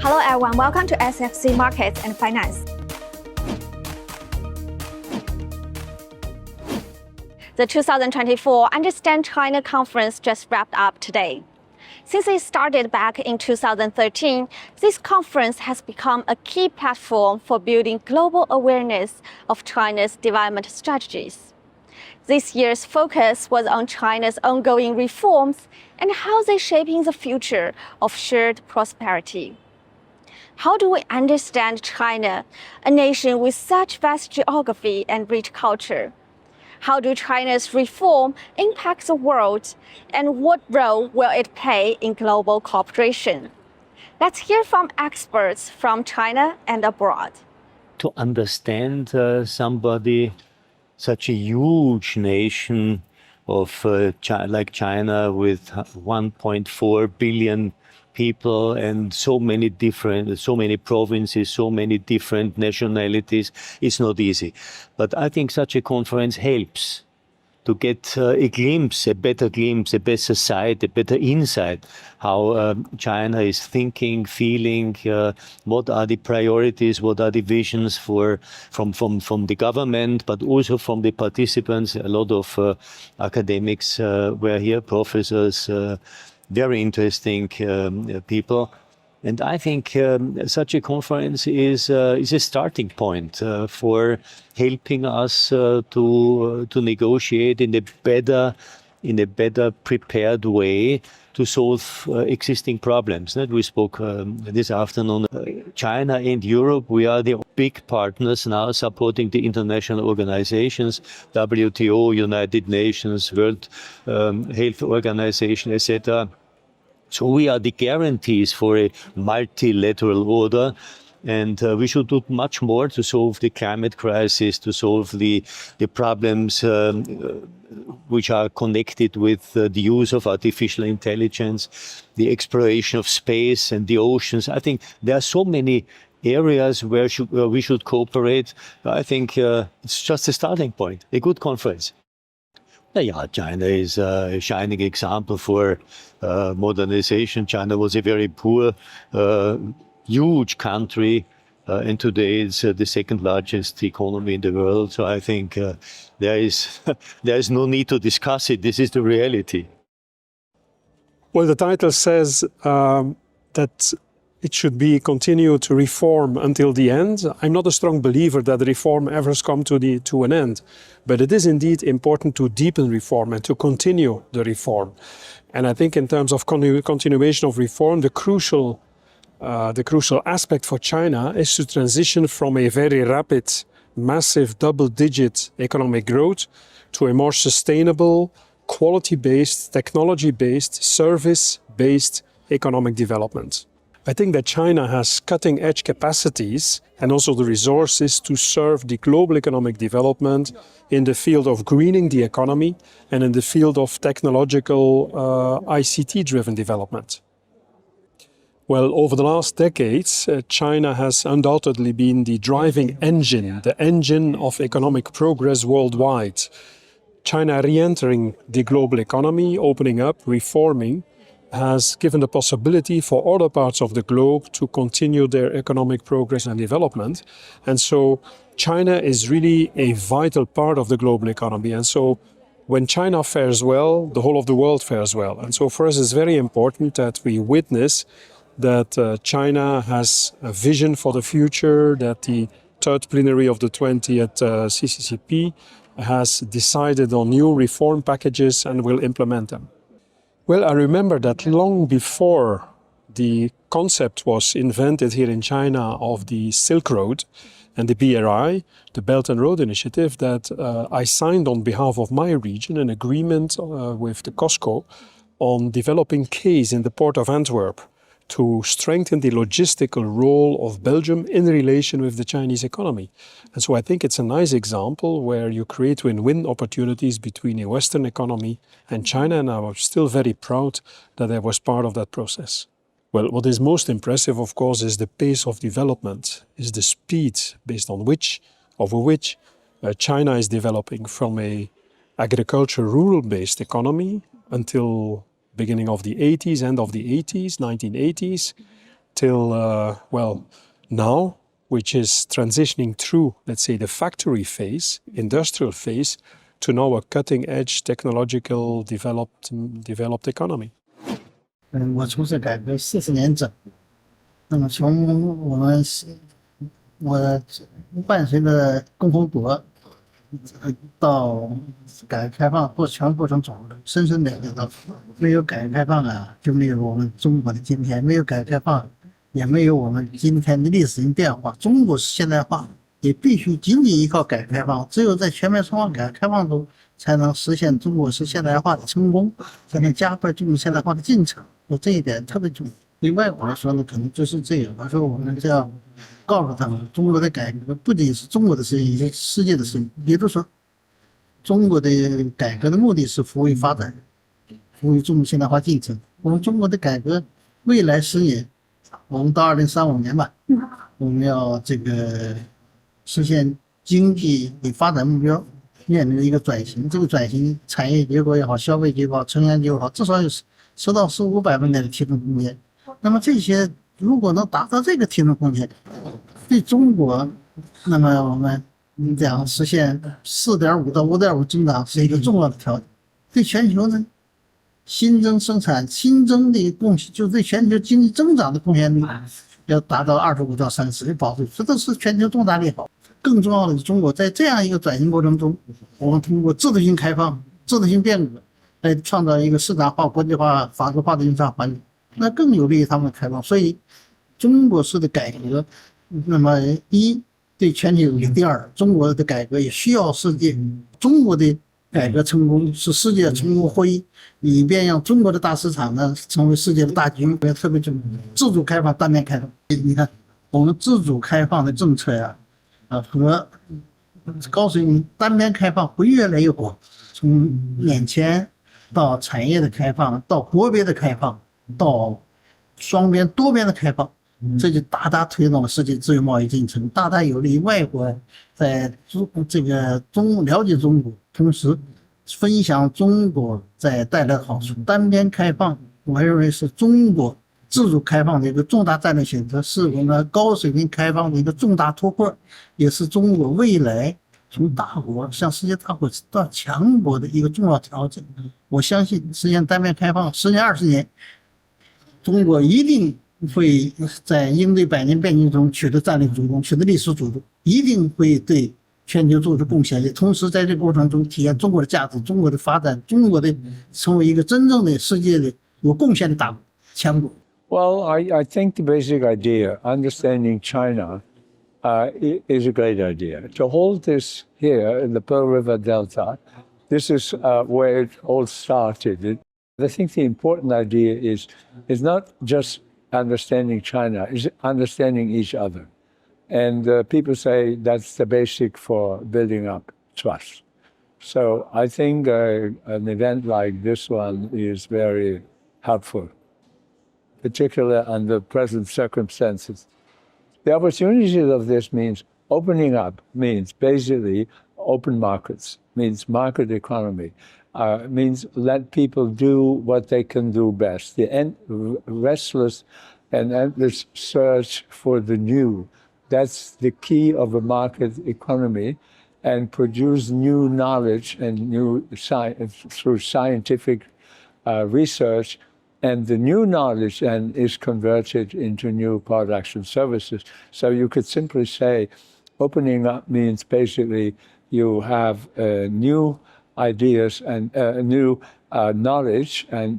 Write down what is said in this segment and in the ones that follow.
Hello everyone, welcome to SFC Markets and Finance. The 2024 Understand China Conference just wrapped up today. Since it started back in 2013, this conference has become a key platform for building global awareness of China's development strategies. This year's focus was on China's ongoing reforms and how they're shaping the future of shared prosperity. How do we understand China, a nation with such vast geography and rich culture? How do China's reform impact the world, and what role will it play in global cooperation? Let's hear from experts from China and abroad. To understand somebody, such a huge nation of like China with 1.4 billion people and so many provinces, so many different nationalities, it's not easy. But I think such a conference helps to get a better sight, a better insight, how China is thinking, feeling, what are the priorities, what are the visions from the government, but also from the participants. A lot of academics were here, professors, very interesting people. And I think such a conference is a starting point for helping us to negotiate in a better prepared way to solve existing problems. We spoke this afternoon. China and Europe, we are the big partners now supporting the international organizations, WTO, United Nations, World Health Organization, etc. So we are the guarantees for a multilateral order, and we should do much more to solve the climate crisis, to solve the problems which are connected with the use of artificial intelligence, the exploration of space and the oceans. I think there are so many areas where we should cooperate. I think it's just a starting point, a good conference. Yeah, China is a shining example for modernization. China was a very poor, huge country, and today it's the second largest economy in the world. So I think there is no need to discuss it. This is the reality. Well, the title says that it should be continue to reform until the end. I'm not a strong believer that reform ever has come to an end, but it is indeed important to deepen reform and to continue the reform. And I think in terms of continuation of reform, the crucial aspect for China is to transition from a very rapid, massive double-digit economic growth to a more sustainable, quality-based, technology-based, service-based economic development. I think that China has cutting-edge capacities and also the resources to serve the global economic development in the field of greening the economy and in the field of technological ICT-driven development. Well, over the last decades, China has undoubtedly been the driving engine, the engine of economic progress worldwide. China re-entering the global economy, opening up, reforming, has given the possibility for other parts of the globe to continue their economic progress and development. And so China is really a vital part of the global economy. And so when China fares well, the whole of the world fares well. And so for us it's very important that we witness that China has a vision for the future, that the third plenary of the 20th CCCP has decided on new reform packages and will implement them. Well, I remember that long before the concept was invented here in China of the Silk Road and the BRI, the Belt and Road Initiative, that I signed on behalf of my region an agreement with the COSCO on developing quays in the port of Antwerp to strengthen the logistical role of Belgium in relation with the Chinese economy. And so I think it's a nice example where you create win-win opportunities between a Western economy and China, and I was still very proud that I was part of that process. Well, what is most impressive, of course, is the pace of development, is the speed over which China is developing from a agriculture rural-based economy until beginning of the 80s, end of the 80s, 1980s, till, now, which is transitioning through, let's say, the factory phase, industrial phase, to now a cutting-edge technological developed economy. 我从事改革40年整，那么从我伴随着共和国到改革开放全过程走的，深深了解到，没有改革开放啊，就没有我们中国的今天；没有改革开放，也没有我们今天的历史性变化。中国是现代化，也必须仅仅依靠改革开放，只有在全面深化改革开放中，才能实现中国式现代化的成功，才能加快进入现代化的进程。这一点特别重要。对外国来说呢，可能就是这个。我说我们这样告诉他们，中国的改革不仅是中国的事情，也是世界的事情。比如说，中国的改革的目的是服务于发展，服务于中国现代化进程。我们中国的改革未来10年，我们到2035年吧，我们要这个实现经济的发展目标，面临一个转型。这个转型产业结构也好，消费结构也好，成员结构也好，至少有10到15%的提升空间。那么这些如果能达到这个提升空间，对中国，那么我们讲实现4.5到5.5增长是一个重要的条件。对全球呢，新增生产新增的贡献，就对全球经济增长的贡献率要达到25到30%，保持，这都是全球重大利好。更重要的是，中国在这样一个转型过程中，我们通过制度性开放、制度性变革，来创造一个市场化、国际化、法治化的营商环境，那更有利于他们的开放。所以，中国式的改革，那么一对全球有利；第二，中国的改革也需要世界。中国的改革成功是世界成功会议，以便让中国的大市场呢成为世界的大局，也特别重要。自主开放、单边开放，你看我们自主开放的政策呀，和告诉你单边开放会越来越火，从免签到产业的开放，到国别的开放，到双边、多边的开放，这就大大推动了世界自由贸易进程，大大有利于外国在了解中国，同时分享中国在带来的好处。单边开放，我认为是中国自主开放的一个重大战略选择，是我们高水平开放的一个重大突破，也是中国未来从大国向世界大国到强国的一个重要条件。我相信实现单边开放10年、20年，中国一定会在应对百年变局中取得战略主动，取得历史主动，一定会对全球做出贡献，也同时在这个过程中体现中国的价值、中国的发展、中国的成为一个真正的世界的有贡献的大国、强国。Well, I think the basic idea, understanding China, is a great idea. To hold this here in the Pearl River Delta, this is where it all started. I think the important idea is not just understanding China, is understanding each other. And people say that's the basic for building up trust. So I think an event like this one is very helpful, particularly under present circumstances. The opportunities of this means opening up, means basically open markets, means market economy, means let people do what they can do best. The restless and endless search for the new, that's the key of a market economy, and produce new knowledge and new science through scientific research. And the new knowledge then is converted into new products and services. So you could simply say opening up means basically you have new ideas and new knowledge and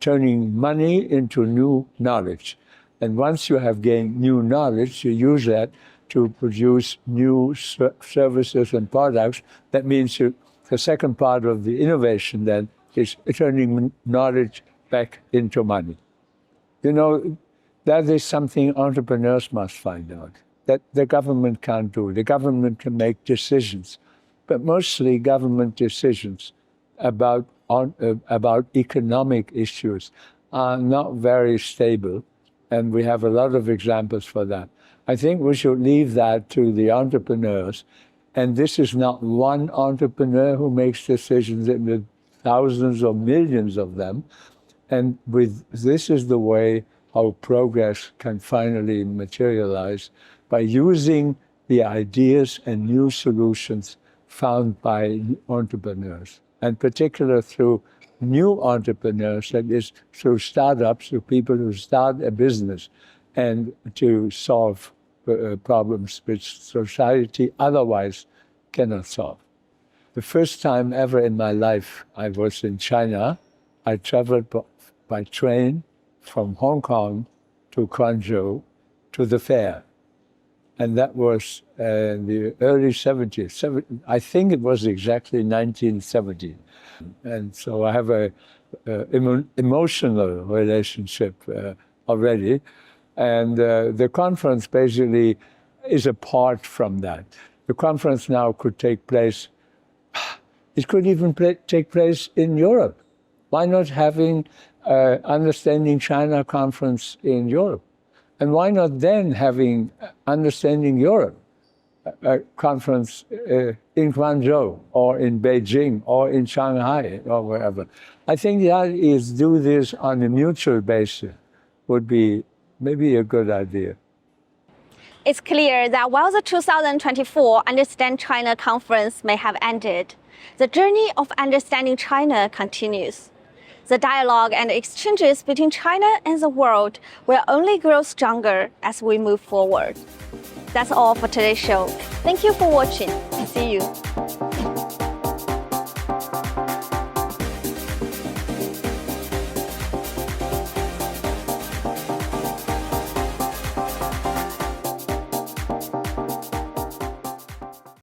turning money into new knowledge. And once you have gained new knowledge, you use that to produce new services and products. That means the second part of the innovation then is turning knowledge back into money. You know, that is something entrepreneurs must find out, that the government can't do. The government can make decisions, but mostly government decisions about economic issues are not very stable, and we have a lot of examples for that. I think we should leave that to the entrepreneurs, and this is not one entrepreneur who makes decisions, it is thousands or millions of them. And this is the way how progress can finally materialize by using the ideas and new solutions found by entrepreneurs, and particularly through new entrepreneurs, that is, through startups, through people who start a business and to solve problems which society otherwise cannot solve. The first time ever in my life I was in China, I traveled by train from Hong Kong to Guangzhou to the fair. And that was in the early 70s. I think it was exactly 1970. And so I have a emotional relationship already. And the conference basically is apart from that. The conference now could take place, it could even take place in Europe. Why not having Understanding China conference in Europe? And why not then having Understanding Europe conference in Guangzhou or in Beijing or in Shanghai or wherever? I think the idea is do this on a mutual basis would be maybe a good idea. It's clear that while the 2024 Understand China conference may have ended, the journey of understanding China continues. The dialogue and exchanges between China and the world will only grow stronger as we move forward. That's all for today's show. Thank you for watching and see you.